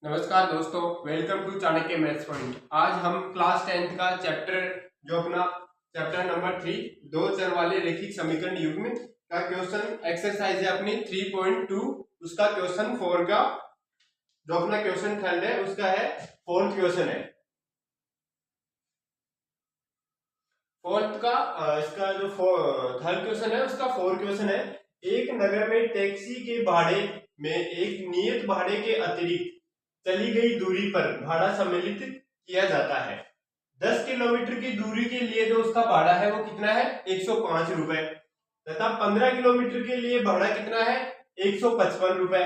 नमस्कार दोस्तों, welcome to Chanakya maths point. आज हम क्लास 10th का चैप्टर जो अपना चैप्टर नंबर 3 दो चर वाले रैखिक समीकरण युग्म का क्वेश्चन एक्सरसाइज है अपनी 3.2। उसका क्वेश्चन 4 का जो अपना क्वेश्चन थर्ड है उसका है फोर्थ क्वेश्चन है। फोर्थ का इसका जो थर्ड क्वेश्चन है उसका फोर्थ क्वेश्चन है। एक नगर में टैक्सी के भाड़े में एक नियत भाड़े के अतिरिक्त चली गई दूरी पर भाड़ा सम्मिलित किया जाता है। 10 किलोमीटर की दूरी के लिए जो उसका भाड़ा है वो कितना है 105 रुपए तथा 15 किलोमीटर के लिए भाड़ा कितना है 155 रुपए।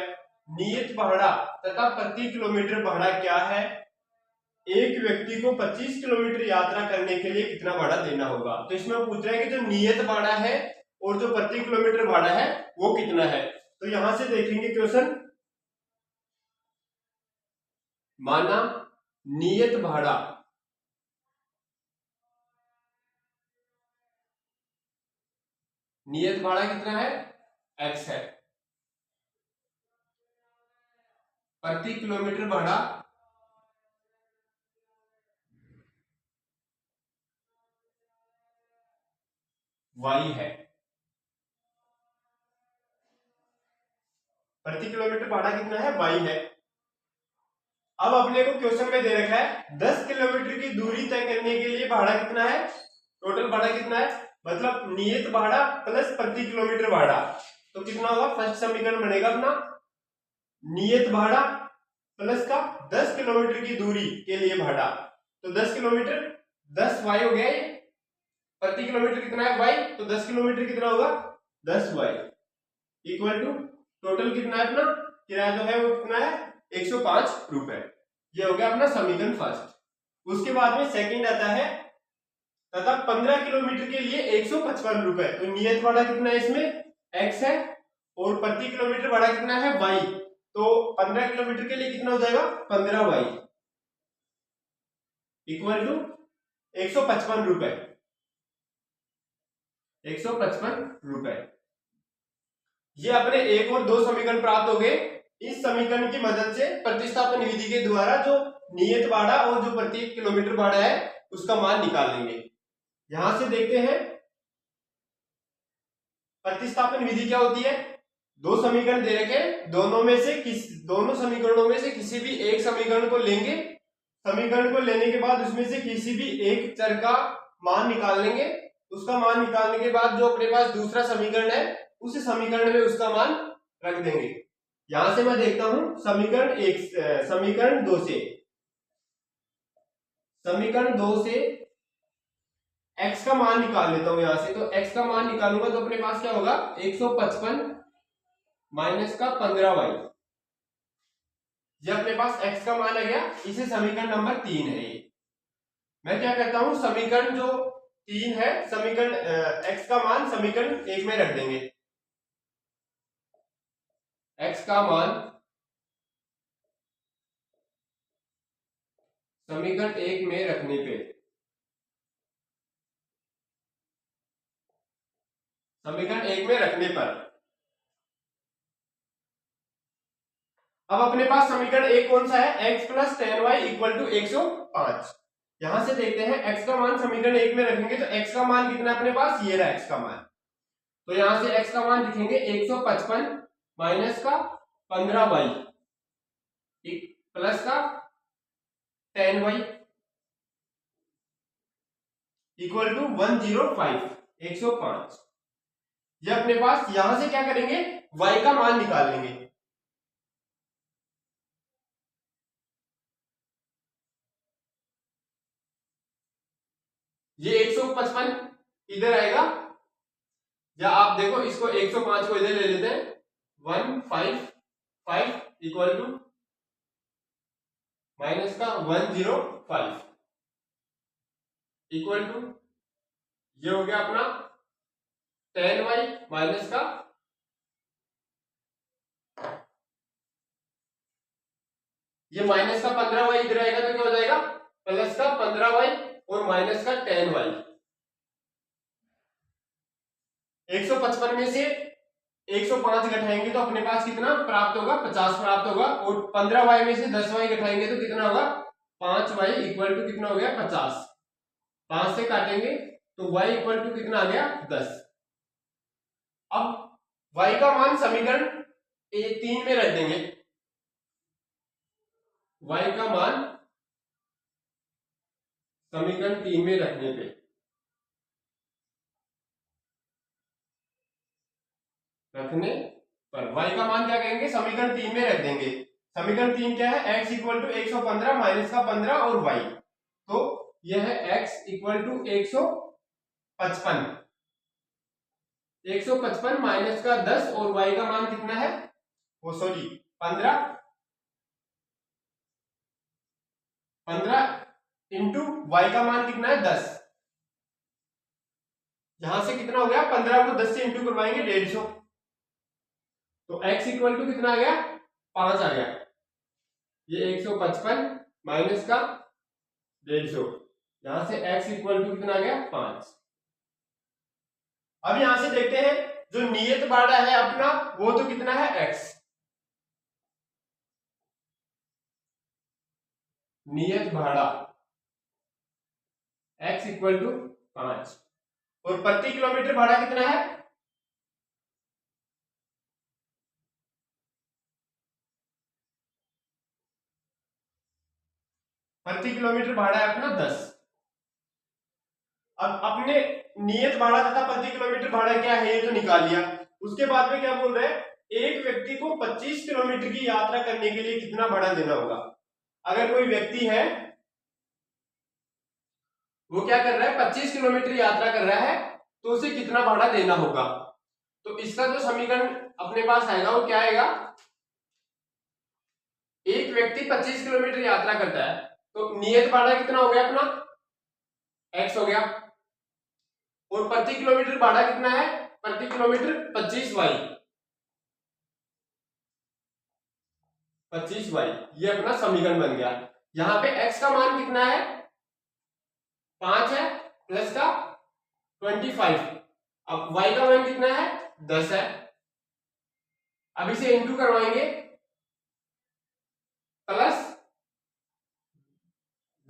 नियत भाड़ा तथा प्रति किलोमीटर भाड़ा क्या है। एक व्यक्ति को 25 किलोमीटर यात्रा करने के लिए कितना भाड़ा देना होगा। तो इसमें पूछ रहा है कि जो नियत भाड़ा है और जो प्रति किलोमीटर भाड़ा है वो कितना है। तो यहां से देखेंगे क्वेश्चन, माना नियत भाड़ा कितना है x है, प्रति किलोमीटर भाड़ा y है। प्रति किलोमीटर भाड़ा कितना है y है। अब अपने को क्वेश्चन में दे रखा है 10 किलोमीटर की दूरी तय करने के लिए भाड़ा कितना है, टोटल भाड़ा कितना है, मतलब नियत भाड़ा प्लस प्रति किलोमीटर भाड़ा। तो कितना होगा, फर्स्ट समीकरण बनेगा अपना नियत भाड़ा प्लस का 10 किलोमीटर की दूरी के लिए भाड़ा। तो 10 किलोमीटर 10 y हो गया, ये प्रति किलोमीटर कितना है y, तो 10 किलोमीटर कितना होगा 10 y इक्वल टू टोटल कितना है अपना किराया जो है वो कितना है 105 रुपए। ये हो गया अपना समीकरण फर्स्ट। उसके बाद में सेकंड आता है तथा 15 किलोमीटर के लिए 155 रुपए। तो नियत भाड़ा कितना है इसमें x है और प्रति किलोमीटर भाड़ा कितना है y। तो 15 किलोमीटर के लिए कितना हो जाएगा 15y इक्वल टू 155 रुपए, 155 रुपए। ये अपने एक और दो समीकरण प्राप्त हो गए। इस समीकरण की मदद से प्रतिस्थापन विधि के द्वारा जो नियत भाड़ा और जो प्रति किलोमीटर भाड़ा है उसका मान निकाल लेंगे। यहां से देखते हैं प्रतिस्थापन विधि क्या होती है। दो समीकरण दे रखे, दोनों समीकरणों में से किसी भी एक समीकरण को लेंगे। समीकरण को लेने के बाद उसमें से किसी भी एक चर का मान निकाल लेंगे। उसका मान निकालने के बाद जो अपने पास दूसरा समीकरण है उस समीकरण में उसका मान रख देंगे। यहां से मैं देखता हूं समीकरण दो से x का मान निकाल लेता हूं। यहां से तो x का मान निकालूंगा तो अपने पास क्या होगा 155 माइनस का 15y। ये अपने पास x का मान आ गया। इसे समीकरण नंबर 3 है। ये मैं क्या करता हूं, समीकरण जो 3 है समीकरण x का मान समीकरण 1 में रख देंगे। x का मान समीकरण 1 में रखने पे समीकरण 1 में रखने पर अब अपने पास समीकरण 1 कौन सा है, x plus ten y equal to 105। यहां से देखते हैं x का मान समीकरण 1 में रखेंगे तो x का मान कितना है अपने पास, ये रहा x का मान। तो यहां से x का मान लिखेंगे 155 माइनस का 15y प्लस का 10y इक्वल टू 105 105। ये अपने पास यहां से क्या करेंगे y का मान निकाल लेंगे। ये 155 इधर आएगा, या आप देखो इसको 105 को इधर ले लेते हैं 155 इक्वल टू माइनस का 105 इक्वल टू ये हो गया अपना 10y माइनस का ये माइनस का 15y इधर आएगा तो क्या हो जाएगा प्लस का 15y और माइनस का 10y। 155 में से 105 घटाएंगे तो अपने पास कितना प्राप्त होगा, 50 प्राप्त होगा। और 15y में से 10y घटाएंगे तो कितना होगा, 5y इक्वल टू कितना हो गया, 50। 5 से काटेंगे तो y इक्वल टू कितना आ गया, 10। अब y का मान समीकरण 3 में रख देंगे। y का मान समीकरण 3 में रखने पे y का मान क्या करेंगे, समीकरण 3 में रख देंगे। समीकरण 3 क्या है, x इक्वल टू 115 माइनस का 15 और y, तो यह है x इक्वल टू 155 माइनस का 10 और y का मान कितना है, वो सॉरी 15 इंटू y का मान कितना है, 10। यहां से कितना हो गया, 15 को 10 से इंटू करवाएंगे 150, तो x इक्वल टू कितना आ गया, 5 आ गया। ये 155 माइनस का 150, यहां से x इक्वल टू कितना आ गया, 5। अब यहां से देखते हैं जो नियत बाड़ा है अपना वो तो कितना है, x। नियत भाड़ा x इक्वल टू 5 और प्रति किलोमीटर भाड़ा कितना है, प्रति किलोमीटर भाड़ा है अपना 10। अब अपने नियत भाड़ा तथा प्रति किलोमीटर भाड़ा क्या है ये तो निकाल लिया। उसके बाद में क्या बोल रहे हैं, एक व्यक्ति को 25 किलोमीटर की यात्रा करने के लिए कितना भाड़ा देना होगा। अगर कोई व्यक्ति है वो क्या कर रहा है, 25 किलोमीटर यात्रा कर रहा है तो उसे कितना भाड़ा देना होगा। तो इसका जो समीकरण अपने पास आएगा वो क्या आएगा, एक व्यक्ति 25 किलोमीटर यात्रा करता है तो नियत भाड़ा कितना हो गया अपना, x हो गया, और प्रति किलोमीटर भाड़ा कितना है, प्रति किलोमीटर 25y, 25y, ये अपना समीकरण बन गया। यहां पे x का मान कितना है, 5 है, प्लस का 25, अब y का मान कितना है, 10 है। अब इसे इंटू करवाएंगे, प्लस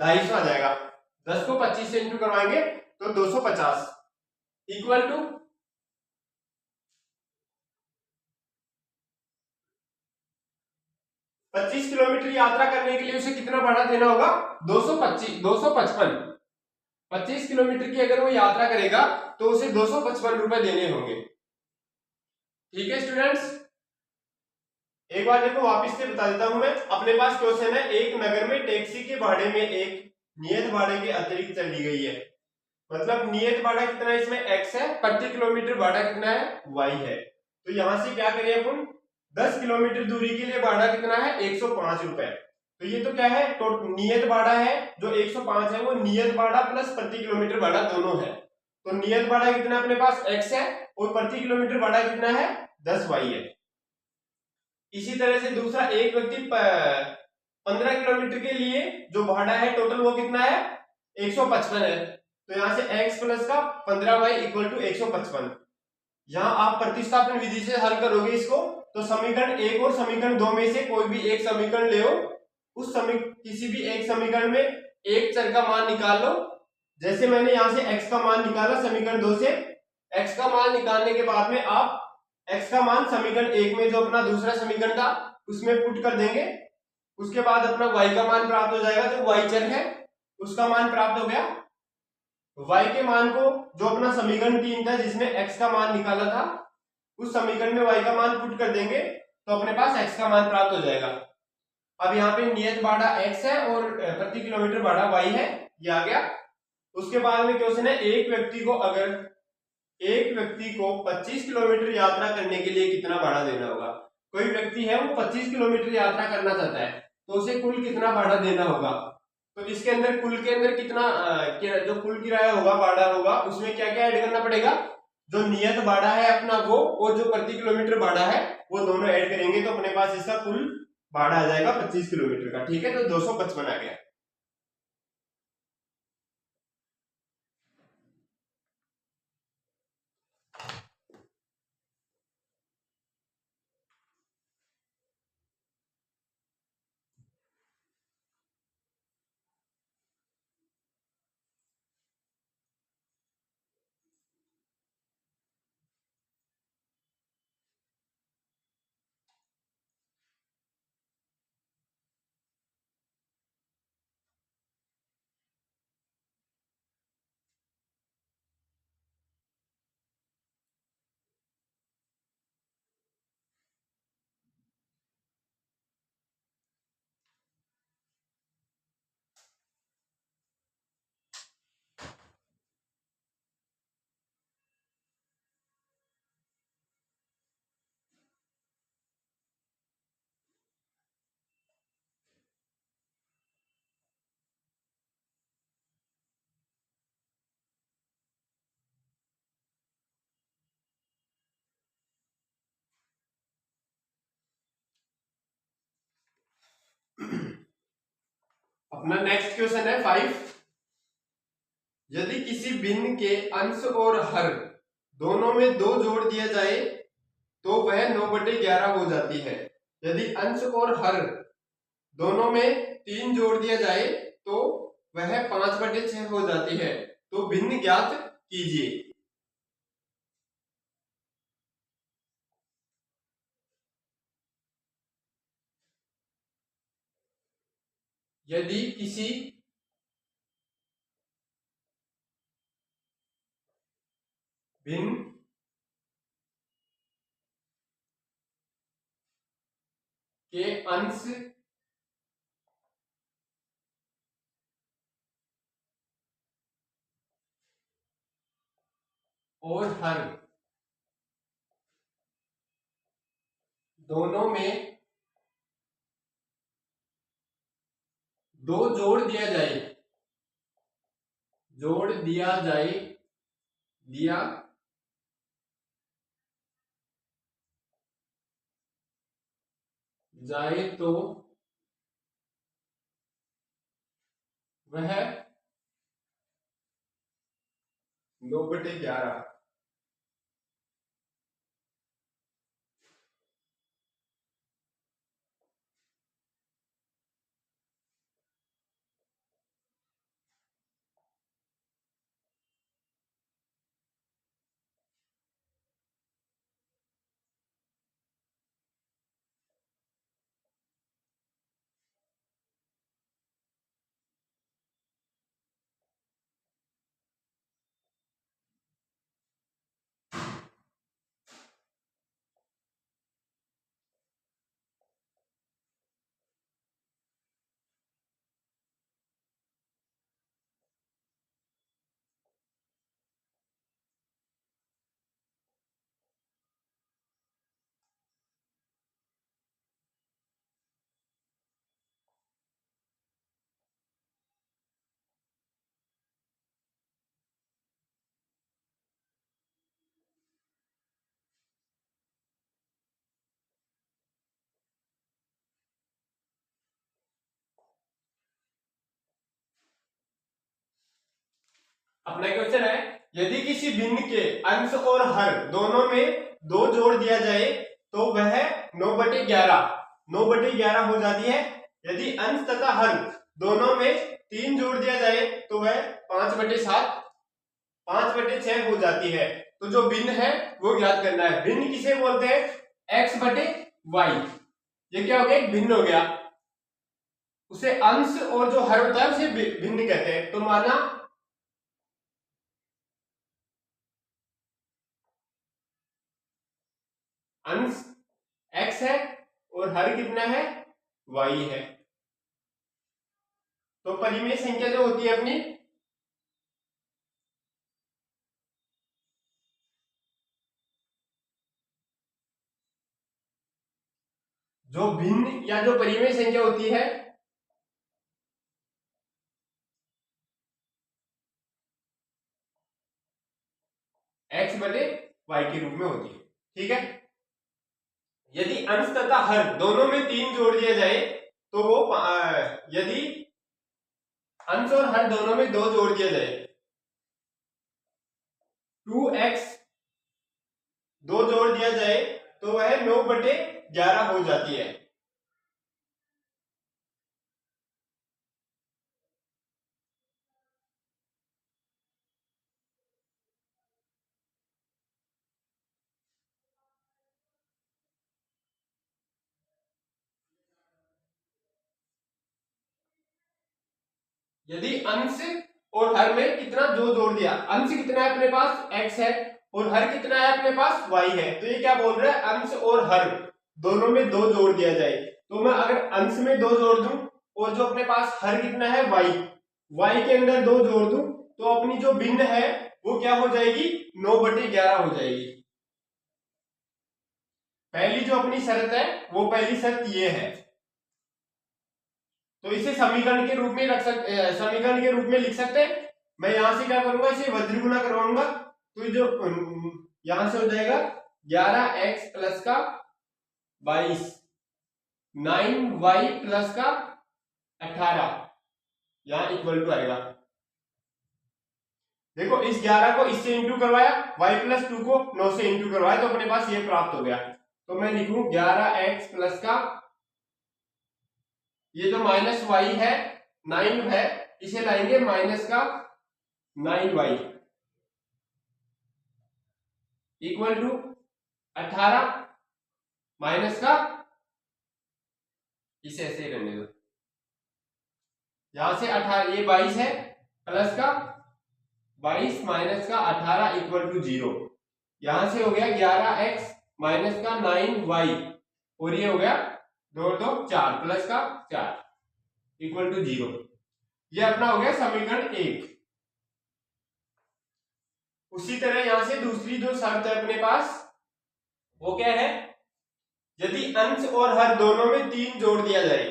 250 आ जाएगा। 10 को 25 से इंटू करवाएंगे तो 250 इक्वल टू 25 किलोमीटर यात्रा करने के लिए उसे कितना भाड़ा देना होगा, 255। 25 किलोमीटर की अगर वो यात्रा करेगा तो उसे 255 रुपए देने होंगे। ठीक है स्टूडेंट्स, एक बार देखो वापिस से बता देता हूं मैं। अपने पास क्वेश्चन है, एक नगर में टैक्सी के भाड़े में एक नियत भाड़े के अतिरिक्त चली गई है। मतलब नियत भाड़ा कितना है, इसमें x है, प्रति किलोमीटर भाड़ा कितना है, y है। तो यहां से क्या करें अपन, 10 किलोमीटर दूरी के लिए भाड़ा कितना है, 105 रुपए। तो ये तो क्या है, तो नियत भाड़ा है जो 105 है वो नियत भाड़ा प्लस प्रति किलोमीटर भाड़ा दोनों है। तो नियत भाड़ा कितना अपने पास x है और प्रति किलोमीटर भाड़ा कितना है, 10y है। इसी तरह से दूसरा, एक व्यक्ति 15 किलोमीटर के लिए जो भाड़ा है टोटल वो कितना है, 155 है। तो यहां से x प्लस का 15y इक्वल टू 155। यहां आप प्रतिस्थापन विधि से हल करोगे इसको, तो समीकरण 1 और समीकरण 2 में से कोई भी एक समीकरण ले, उस किसी भी एक समीकरण में एक चर का मान निकाल लो। जैसे मैंने यहां से x का मान निकाला समीकरण 2 से, x का मान निकालने के बाद में आप x का मान समीकरण 1 में जो अपना दूसरा समीकरण था उसमें पुट कर देंगे। उसके बाद अपना y का मान प्राप्त हो जाएगा, जो y चर है उसका मान प्राप्त हो गया। y के मान को जो अपना समीकरण 3 था जिसमें x का मान निकाला था उस समीकरण में y का मान पुट कर देंगे तो अपने पास x का मान प्राप्त हो जाएगा। अब यहाँ पे नियत भाड़ा x है और प्रति किलोमीटर भाड़ा y है, ये आ गया। उसके बाद में क्वेश्चन है, एक व्यक्ति को 25 किलोमीटर यात्रा करने के लिए कितना भाड़ा देना होगा। कोई व्यक्ति है वो 25 किलोमीटर यात्रा करना चाहता है तो उसे कुल कितना भाड़ा देना होगा। तो इसके अंदर कुल के अंदर कितना जो कुल किराया होगा, भाड़ा होगा, उसमें क्या क्या ऐड करना पड़ेगा, जो नियत भाड़ा है अपना वो और जो प्रति किलोमीटर भाड़ा है वो दोनों ऐड करेंगे तो अपने पास इसका कुल भाड़ा आ जाएगा 25 किलोमीटर का। ठीक है, तो 255 आ गया। अपना नेक्स्ट क्वेश्चन है 5। यदि किसी भिन्न के अंश और हर दोनों में 2 जोड़ दिया जाए तो वह 9/11 हो जाती है। यदि अंश और हर दोनों में 3 जोड़ दिया जाए तो वह 5/6 हो जाती है। तो भिन्न ज्ञात कीजिए। यदि किसी भिन्न के अंश और हर दोनों में 2 जोड़ दिया जाए, दिया जाए तो वह 9/11 अपना क्वेश्चन है, यदि किसी भिन्न के अंश और हर दोनों में 2 जोड़ दिया जाए तो वह 9/11 हो जाती है। यदि अंश तथा हर दोनों में 3 जोड़ दिया जाए तो वह 5/7 5/6 हो जाती है। तो जो भिन्न है वो ज्ञात करना है। भिन्न किसे बोलते हैं? x/y। ये क्या हो गया? भिन्न हो गया। उसे अंश और जो हर होता है उसे भिन्न कहते हैं। तो माना अंश x है और हर कितना है? y है। तो परिमेय संख्या जो होती है अपनी जो भिन्न या जो परिमेय संख्या होती है x/y के रूप में होती है। ठीक है। यदि अंश तथा हर दोनों में 3 जोड़ दिया जाए तो वो यदि अंश और हर दोनों में 2 जोड़ दिया जाए 2x 2 जोड़ दिया जाए तो वह 9/11 हो जाती है। यदि अंश और हर में कितना जो जोड़ दिया, अंश कितना है अपने पास? x है और हर कितना है अपने पास? y है। तो ये क्या बोल रहा है? अंश और हर दोनों में 2 जोड़ दिया जाए। तो मैं अगर अंश में 2 जोड़ दूं और जो अपने पास हर कितना है? y के अंदर 2 जोड़ दूं तो अपनी जो भिन्न है वो क्या हो जाएगी? 9/11 हो जाएगी। पहली जो अपनी शर्त है वो पहली शर्त ये है। तो इसे समीकरण के रूप में समीकरण के रूप में लिख सकते हैं। मैं यहां से क्या करूंगा? इसे वज्रगुणा करवाऊंगा। तो जो यहां से हो जाएगा 11x प्लस का 22 9y प्लस का 18 यहाँ इक्वल टू आएगा। देखो इस 11 को इससे इंटू करवाया, y प्लस 2 को 9 से इंटू करवाया, तो अपने पास ये प्राप्त हो गया। तो मैं लिखूं 11x प्लस का ये जो माइनस वाई है 9 है, इसे लाएंगे माइनस का 9y इक्वल टू 18 माइनस का, इसे ऐसे रहने दो, यहां से 18 ये 22 है प्लस का 22 माइनस का 18 इक्वल टू 0। यहां से हो गया 11x माइनस का 9y और ये हो गया 2 2 4 प्लस का 4 इक्वल टू 0। ये अपना हो गया समीकरण 1। उसी तरह यहां से दूसरी जो शर्त है अपने पास वो क्या है, यदि अंश और हर दोनों में 3 जोड़ दिया जाए,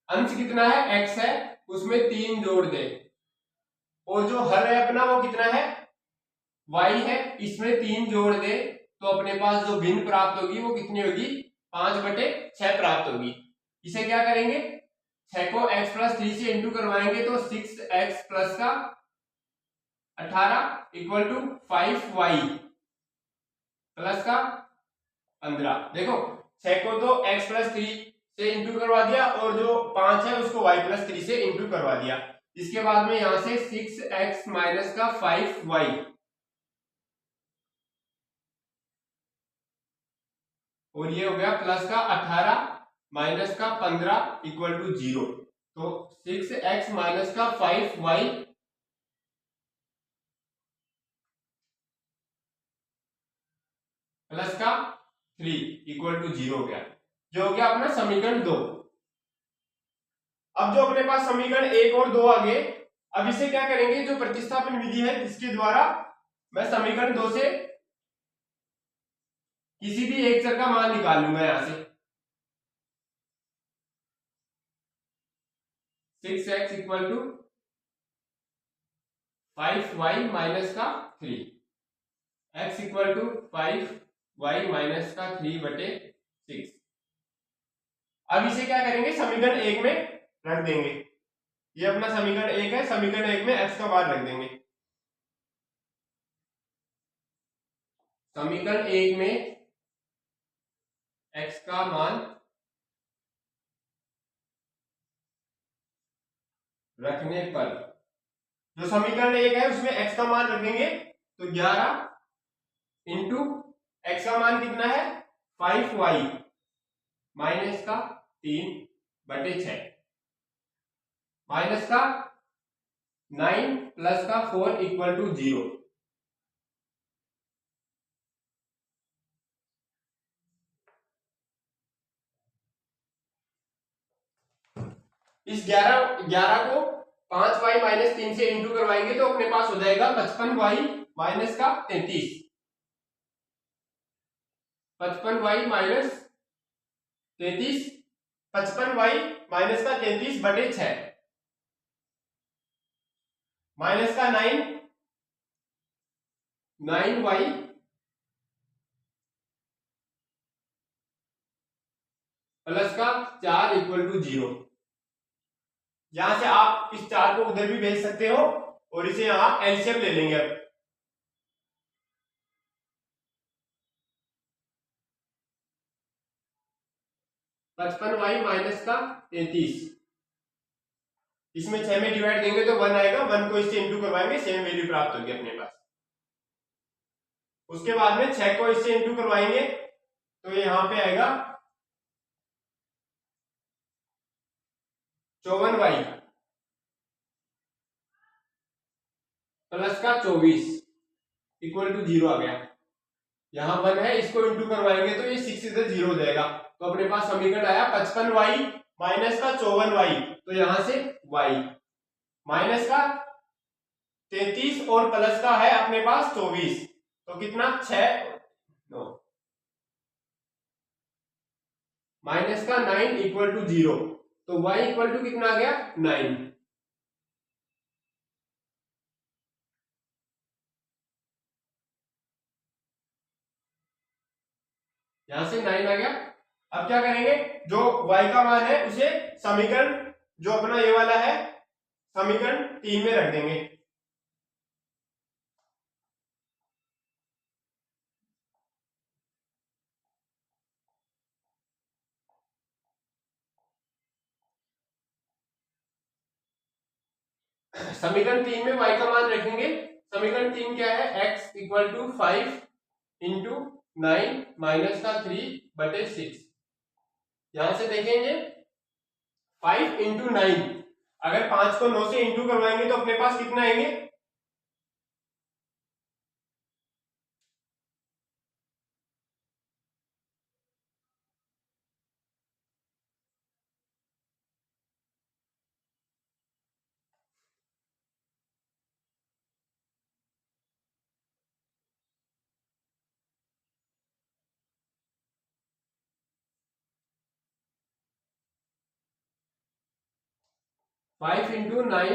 अंश कितना है x है उसमें 3 जोड़ दे, और जो हर है अपना वो कितना है y है इसमें 3 जोड़ दे, तो अपने पास जो भिन्न प्राप्त होगी वो कितनी होगी 5/6 प्राप्त होगी। इसे क्या करेंगे 6 को x प्लस 3 से इंटू करवाएंगे तो 6x प्लस का 18 इक्वल टू 5y प्लस का 15। देखो 6 को तो x प्लस 3 से इंटू करवा दिया और जो 5 है उसको y प्लस 3 से इंटू करवा दिया। इसके बाद में यहां से 6x माइनस का 5y और ये हो गया प्लस का 18 माइनस का 15 इक्वल टू 0। तो 6x माइनस का 5y प्लस का 3 इक्वल टू 0 हो गया, जो हो गया अपना समीकरण 2। अब जो अपने पास समीकरण 1 और 2 आ गए, अब इसे क्या करेंगे, जो प्रतिस्थापन विधि है जिसके द्वारा मैं समीकरण 2 से किसी भी एक चर का मान निकाल लूंगा। यहां से 6x equal to 5y minus का 3, x equal to 5y minus का 3/6। अब इसे क्या करेंगे समीकरण 1 में रख देंगे। ये अपना समीकरण 1 है, समीकरण 1 में x का मान रख देंगे। समीकरण 1 में x का मान रखने पर, जो समीकरण 1 है उसमें x का मान रखेंगे तो 11 इंटू x का मान कितना है 5y माइनस का 3/6 माइनस का 9 प्लस का 4 इक्वल टू 0। इस 11 को 5y माइनस 3 से इंटू करवाएंगे तो अपने पास हो जाएगा 55y माइनस का 33, 55y माइनस 33, 55y माइनस का 33/6 माइनस का 9y प्लस का 4 इक्वल टू 0। यहां से आप इस 4 को उधर भी भेज सकते हो और इसे यहां एलसीएम ले लेंगे। अब 55y माइनस का 33, इसमें 6 में डिवाइड देंगे तो 1 आएगा, 1 को इससे इंटू करवाएंगे सेम वैल्यू प्राप्त होगी अपने पास। उसके बाद में 6 को इससे इंटू करवाएंगे तो ये यहां पे आएगा 54y प्लस का 24 इक्वल टू 0 आ गया। यहां 1 है, इसको इंटू करवाएंगे तो ये 6 इधर 0 हो जाएगा। तो अपने पास समीकरण आया 55y माइनस का 54y, तो यहां से y माइनस का 33 और प्लस का है अपने पास 24, तो कितना 6 माइनस का 9 इक्वल टू 0, तो y इक्वल टू कितना आ गया 9। यहां से 9 आ गया। अब क्या करेंगे, जो y का मान है उसे समीकरण जो अपना ये वाला है समीकरण 3 में रख देंगे। समीकरण 3 में y का मान रखेंगे। समीकरण 3 क्या है, x equal to 5 into 9 minus का 3/6। यहां से देखेंगे 5 इंटू 9, अगर 5 को 9 से इंटू करवाएंगे तो अपने पास कितना आएंगे, फाइव इंटू 9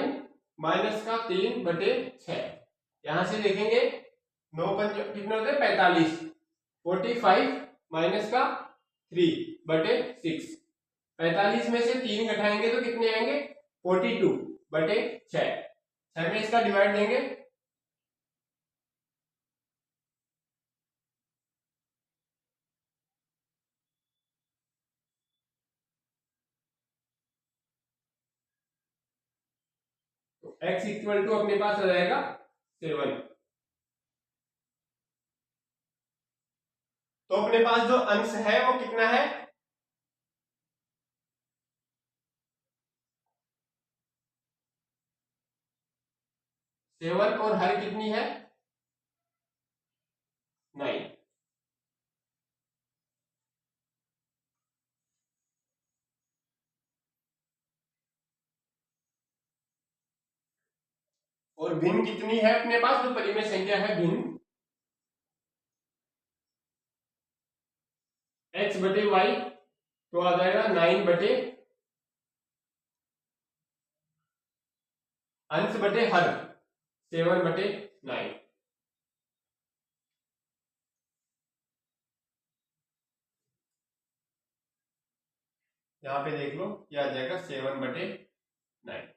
माइनस का 3/6। यहां से देखेंगे 9 पंच कितने होते हैं 45, 45 माइनस का 3/6। 45 में से 3 घटाएंगे तो कितने आएंगे 42/6। 6 में इसका डिवाइड देंगे, तो x इक्वल टू अपने पास आ जाएगा 7। तो अपने पास जो अंश है वो कितना है, 7 और हर कितनी है 9। और भिन्न कितनी है अपने पास, जो परिमेय संख्या है भिन्न, x/y तो आ जाएगा 9 बटे अंश बटे हर 7/9। यहाँ पे देख लो ये आ जाएगा 7/9।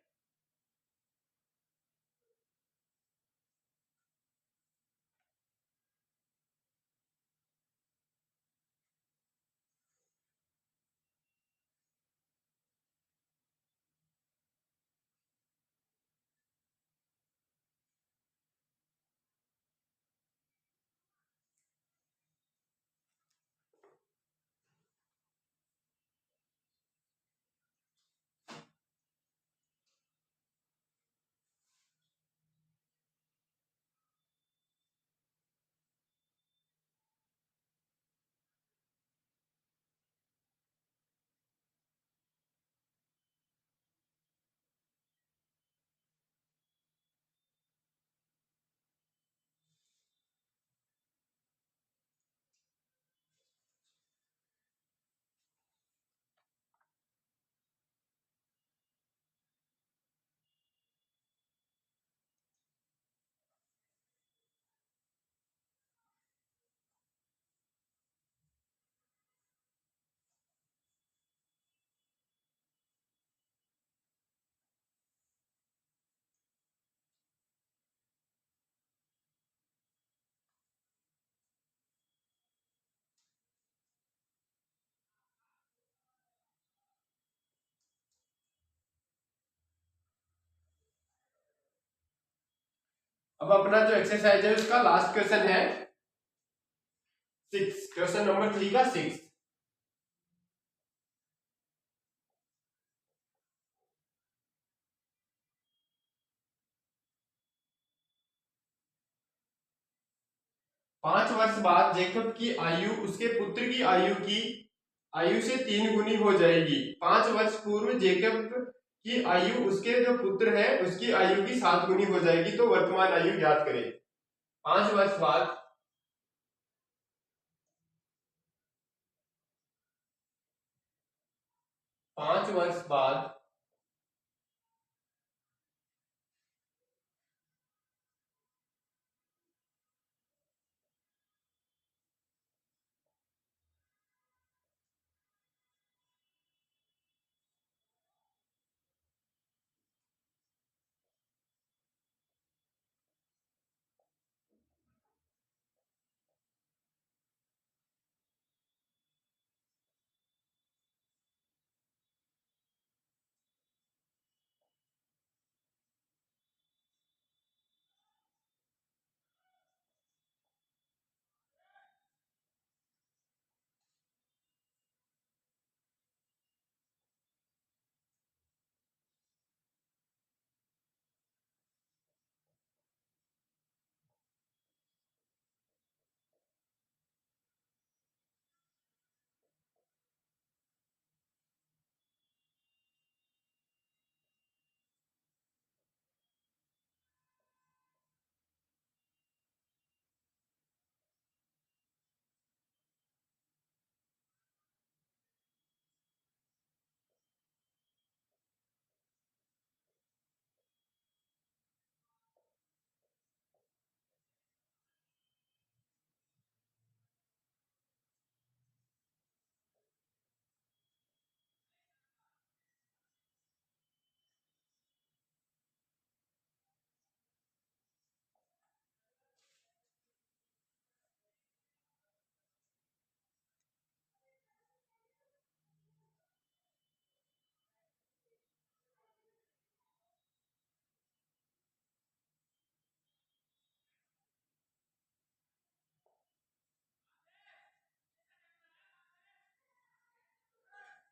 अब अपना जो एक्सरसाइज है उसका लास्ट क्वेश्चन है 6, क्वेश्चन नंबर 3 का 6। 5 वर्ष बाद जेकब की आयु उसके पुत्र की आयु से 3 गुनी हो जाएगी। 5 वर्ष पूर्व जेकब की आयु उसके जो पुत्र है उसकी आयु की 7 गुनी हो जाएगी, तो वर्तमान आयु ज्ञात करें। 5 वर्ष बाद 5 वर्ष बाद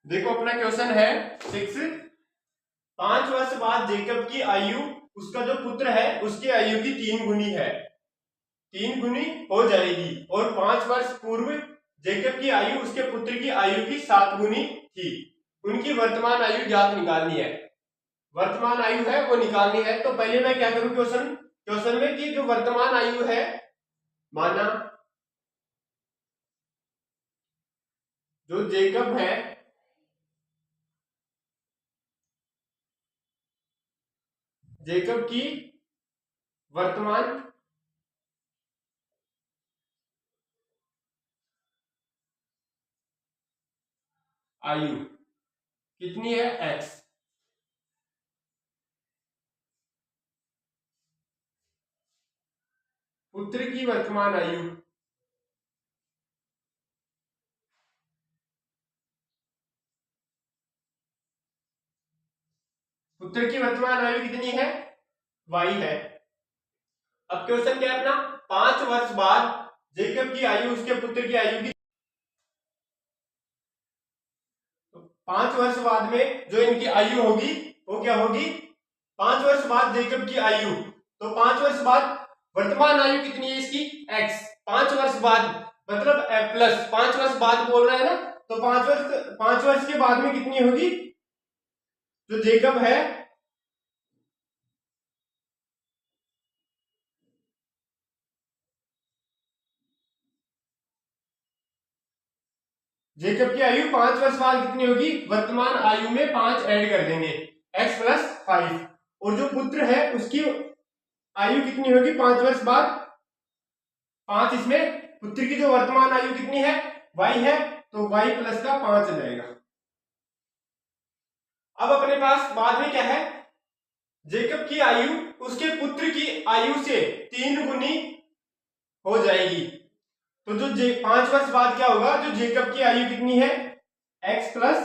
देखो अपना क्वेश्चन है 6। 5 वर्ष बाद जेकब की आयु उसका जो पुत्र है उसकी आयु की 3 गुनी है, 3 गुनी हो जाएगी। और 5 वर्ष पूर्व जेकब की आयु उसके पुत्र की आयु की 7 गुनी थी। उनकी वर्तमान आयु ज्ञात निकालनी है, वर्तमान आयु है वो निकालनी है। तो पहले मैं क्या करूं क्वेश्चन में कि जो वर्तमान आयु है, माना जो जेकब है जेकब की वर्तमान आयु कितनी है x। पुत्र की वर्तमान आयु पुत्र की वर्तमान आयु कितनी है y है। अब क्वेश्चन क्या है अपना, 5 वर्ष बाद जेकब की आयु उसके पुत्र की आयु की, 5 वर्ष बाद में जो इनकी आयु होगी वो क्या होगी, 5 वर्ष बाद जेकब की आयु, तो 5 वर्ष बाद वर्तमान आयु कितनी है इसकी x। 5 वर्ष बाद मतलब प्लस 5 वर्ष बाद बोल रहा है ना, तो 5 वर्ष के बाद में कितनी होगी, जो जेकब है जेकब की आयु 5 वर्ष बाद कितनी होगी, वर्तमान आयु में 5 ऐड कर देंगे x प्लस 5। और जो पुत्र है उसकी आयु कितनी होगी 5 वर्ष बाद, 5 इसमें पुत्र की जो वर्तमान आयु कितनी है y है, तो y प्लस का 5 आ जाएगा। अब अपने पास बाद में क्या है, जेकब की आयु उसके पुत्र की आयु से 3 गुनी हो जाएगी। तो जो 5 वर्ष बाद क्या होगा, जो जेकब की आयु कितनी है x प्लस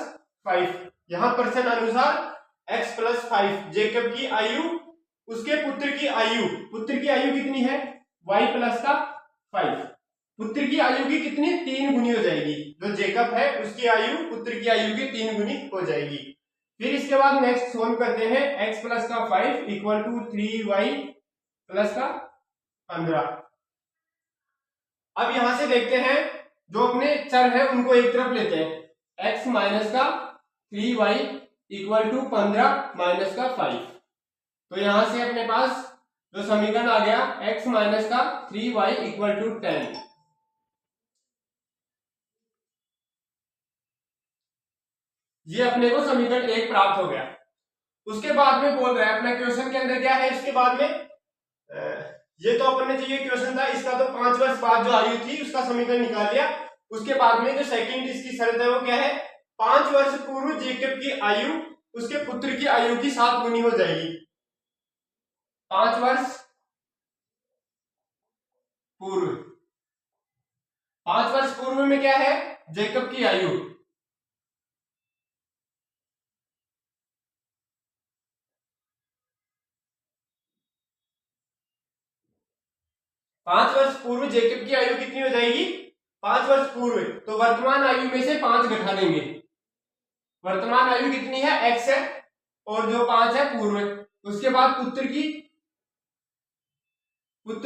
5, यहां प्रश्न अनुसार x प्लस 5, जेकब की आयु उसके पुत्र की आयु कितनी है y प्लस का 5, पुत्र की आयु की कितनी 3 गुनी हो जाएगी। जो जेकब है उसकी आयु पुत्र की आयु की 3 गुनी हो जाएगी। फिर इसके बाद नेक्स्ट सोल्व करते हैं, x प्लस का 5 इक्वल टू 3y प्लस का 15। अब यहां से देखते हैं जो अपने चर है उनको एक तरफ लेते हैं, x माइनस का 3y इक्वल टू 15 माइनस का 5। तो यहां से अपने पास जो समीकरण आ गया x माइनस का 3y इक्वल टू 10। ये अपने को समीकरण 1 प्राप्त हो गया। उसके बाद में बोल रहा है अपना क्वेश्चन के अंदर क्या है, इसके बाद में ये तो अपन ने चाहिए क्वेश्चन था इसका, तो 5 वर्ष बाद जो आयु थी उसका समीकरण निकाल लिया। उसके बाद में जो सेकंड इसकी शर्त है वो क्या है, 5 वर्ष पूर्व जेकब की आयु उसके पुत्र की आयु की 7 गुनी हो जाएगी। 5 वर्ष पूर्व, 5 वर्ष पूर्व में क्या है जेकब की आयु, पांच वर्ष पूर्व जेकब की आयु कितनी हो जाएगी 5 वर्ष पूर्व, तो वर्तमान आयु में से 5 घटा देंगे। वर्तमान आयु कितनी है x है और जो 5 है पूर्व। उसके बाद पुत्र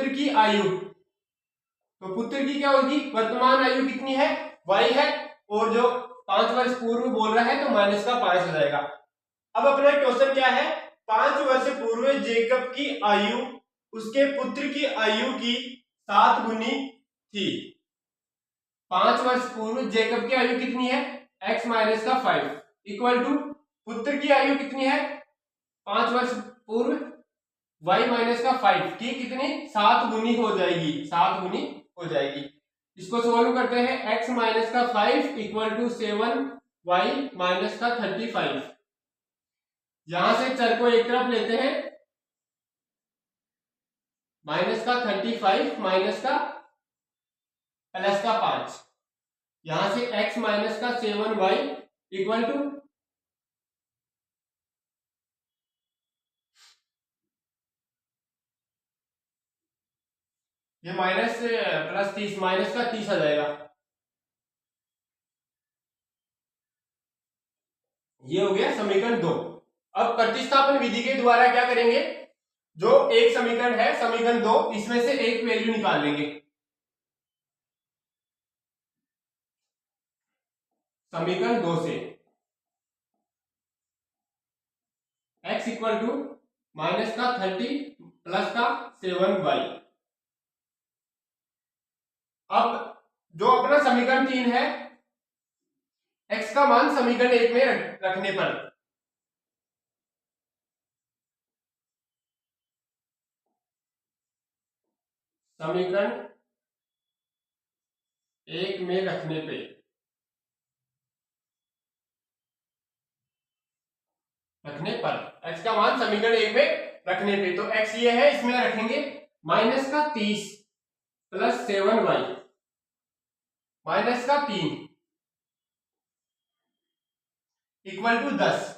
की आयु, तो पुत्र की क्या होगी वर्तमान आयु कितनी है y है, और जो 5 वर्ष पूर्व बोल रहा है तो माइनस का 5 हो जाएगा। अब अपना क्वेश्चन क्या है, 5 वर्ष पूर्व जेकब की आयु उसके पुत्र की आयु की 7 गुनी थी। 5 वर्ष पूर्व जेकब की आयु कितनी है x माइनस का 5 इक्वल टू पुत्र की आयु कितनी है 5 वर्ष पूर्व y माइनस का 5 की कितनी 7 गुनी हो जाएगी, 7 गुनी हो जाएगी। इसको सोल्व करते हैं, x माइनस का 5 इक्वल टू 7y माइनस का 35। यहां से चर को एक तरफ लेते हैं, माइनस का 35 माइनस का प्लस का 5, यहां से x माइनस का 7y इक्वल टू ये माइनस प्लस 30 माइनस का 30 आ जाएगा। ये हो गया समीकरण 2। अब प्रतिस्थापन विधि के द्वारा क्या करेंगे, जो एक समीकरण है समीकरण 2, इसमें से एक वैल्यू निकाल लेंगे। समीकरण 2 से x इक्वल टू माइनस का 30 प्लस का 7y। अब जो अपना समीकरण 3 है, x का मान समीकरण 1 में रखने पर समीकरण 1 में रखने पे x का मान समीकरण 1 में रखने पे, तो x ये है, इसमें रखेंगे माइनस का 30 प्लस 7y माइनस का 3 इक्वल टू 10।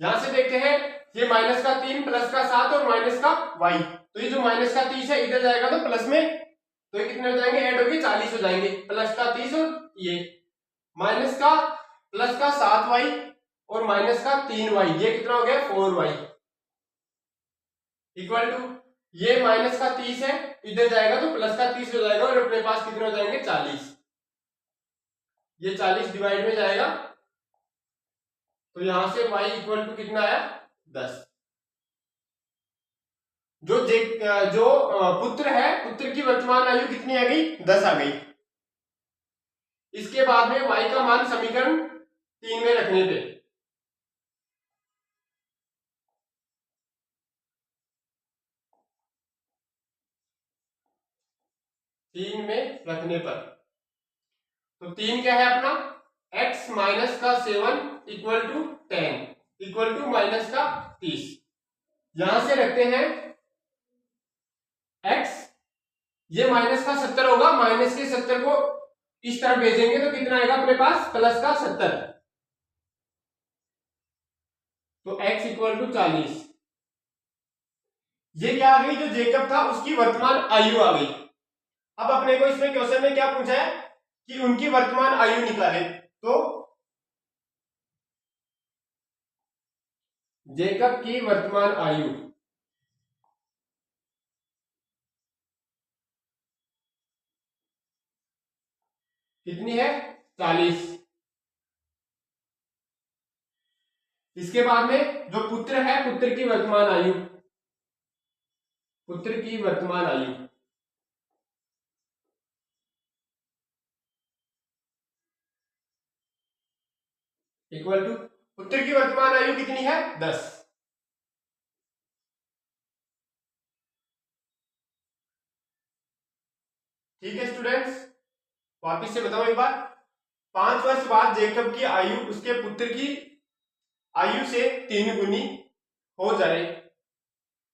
यहां से देखते हैं, ये माइनस का 3 प्लस का 7 और माइनस का y, तो ये जो माइनस का 30 है इधर जाएगा तो प्लस में, तो ये कितने हो जाएंगे, ऐड होके 40 हो जाएंगे। प्लस का 30 और ये माइनस का प्लस का 7y और माइनस का 3y, ये कितना हो गया 4y इक्वल टू, ये माइनस का 30 है, इधर जाएगा तो प्लस का 30 हो जाएगा और अपने पास कितने हो जाएंगे 40। ये 40 डिवाइड में जाएगा, तो यहां से y इक्वल टू कितना आया 10। जो पुत्र है, पुत्र की वर्तमान आयु कितनी आ गई 10 आ गई। इसके बाद में y का मान समीकरण 3 में रखने पे तो 3 क्या है अपना, x माइनस का 7 equal to 10 equal to minus का 30। यहां से रखते हैं x, ये माइनस का 70 होगा, माइनस के 70 को इस तरफ भेजेंगे तो कितना आएगा अपने पास प्लस का 70, तो x इक्वल टू 40। ये क्या आ गई, जो जेकब था उसकी वर्तमान आयु आ गई। अब अपने को इसमें क्वेश्चन में क्या पूछा है कि उनकी वर्तमान आयु निकाले, तो जेकब की वर्तमान आयु कितनी है 40। इसके बाद में जो पुत्र है, पुत्र की वर्तमान आयु इक्वल टू, पुत्र की वर्तमान आयु कितनी है 10। ठीक है स्टूडेंट्स, वापिस से बताओ एक बार, 5 वर्ष बाद जेकब की आयु उसके पुत्र की आयु से 3 गुनी हो जाए।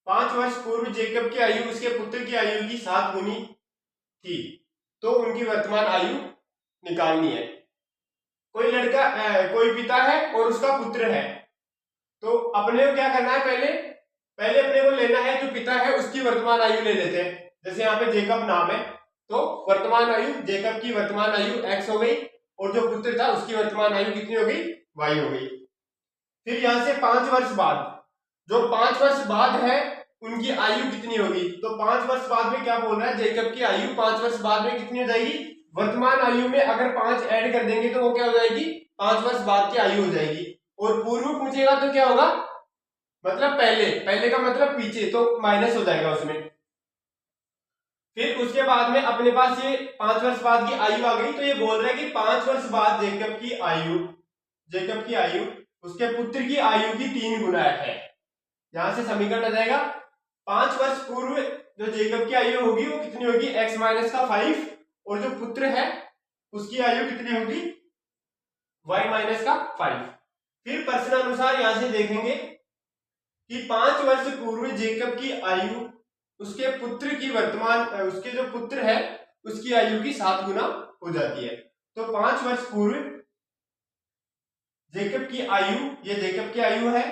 5 वर्ष पूर्व जेकब की आयु उसके पुत्र की आयु की 7 गुनी थी, तो उनकी वर्तमान आयु निकालनी है। कोई लड़का कोई पिता है और उसका पुत्र है, तो अपने को क्या करना है, पहले अपने को लेना है जो पिता है उसकी वर्तमान आयु ले लेते हैं। जैसे यहाँ पे जेकब नाम है, तो वर्तमान आयु, जेकब की वर्तमान आयु x हो गई और जो पुत्र था उसकी वर्तमान आयु कितनी हो गई y हो गई। फिर यहां से 5 वर्ष बाद, जो 5 वर्ष बाद है उनकी आयु कितनी होगी, तो 5 वर्ष बाद में क्या बोल रहा है, जेकब की आयु 5 वर्ष बाद में कितनी हो जाएगी, वर्तमान आयु में अगर 5 ऐड कर देंगे तो वो क्या हो जाएगी 5 वर्ष बाद की आयु हो जाएगी। और पूर्व पूछेगा तो क्या होगा, मतलब पहले का मतलब पीछे, तो माइनस हो जाएगा उसमें। फिर उसके बाद में अपने पास ये 5 वर्ष बाद की आयु आ गई, तो ये बोल रहा है कि 5 वर्ष बाद जेकब की आयु उसके पुत्र की आयु की 3 गुना है। यहां से समीकरण आ जाएगा, 5 वर्ष पूर्व जो जेकब की आयु होगी वो कितनी होगी x माइनस का 5, और जो पुत्र है उसकी आयु कितनी होगी y माइनस का 5। फिर प्रश्न अनुसार यहां से देखेंगे कि 5 वर्ष पूर्व जेकब की आयु उसके पुत्र की वर्तमान, उसके जो पुत्र है उसकी आयु की 7 गुना हो जाती है। तो 5 वर्ष पूर्व जेकब की आयु, ये जेकब की आयु है,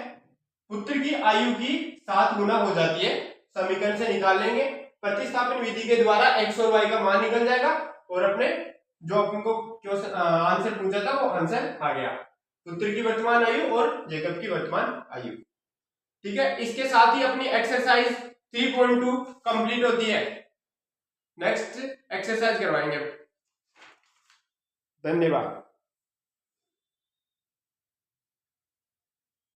पुत्र की आयु की 7 गुना हो जाती है। समीकरण से निकाल लेंगे, प्रतिस्थापन विधि के द्वारा x और y का मान निकल जाएगा और अपने जो अपन को आंसर पूछा था वो आंसर आ गया। पुत्र की वर्तमान आयु और जेकब की वर्तमान आयु। ठीक है, इसके साथ ही अपनी एक्सरसाइज 3.2 कंप्लीट होती है। नेक्स्ट एक्सरसाइज करवाएंगे। धन्यवाद।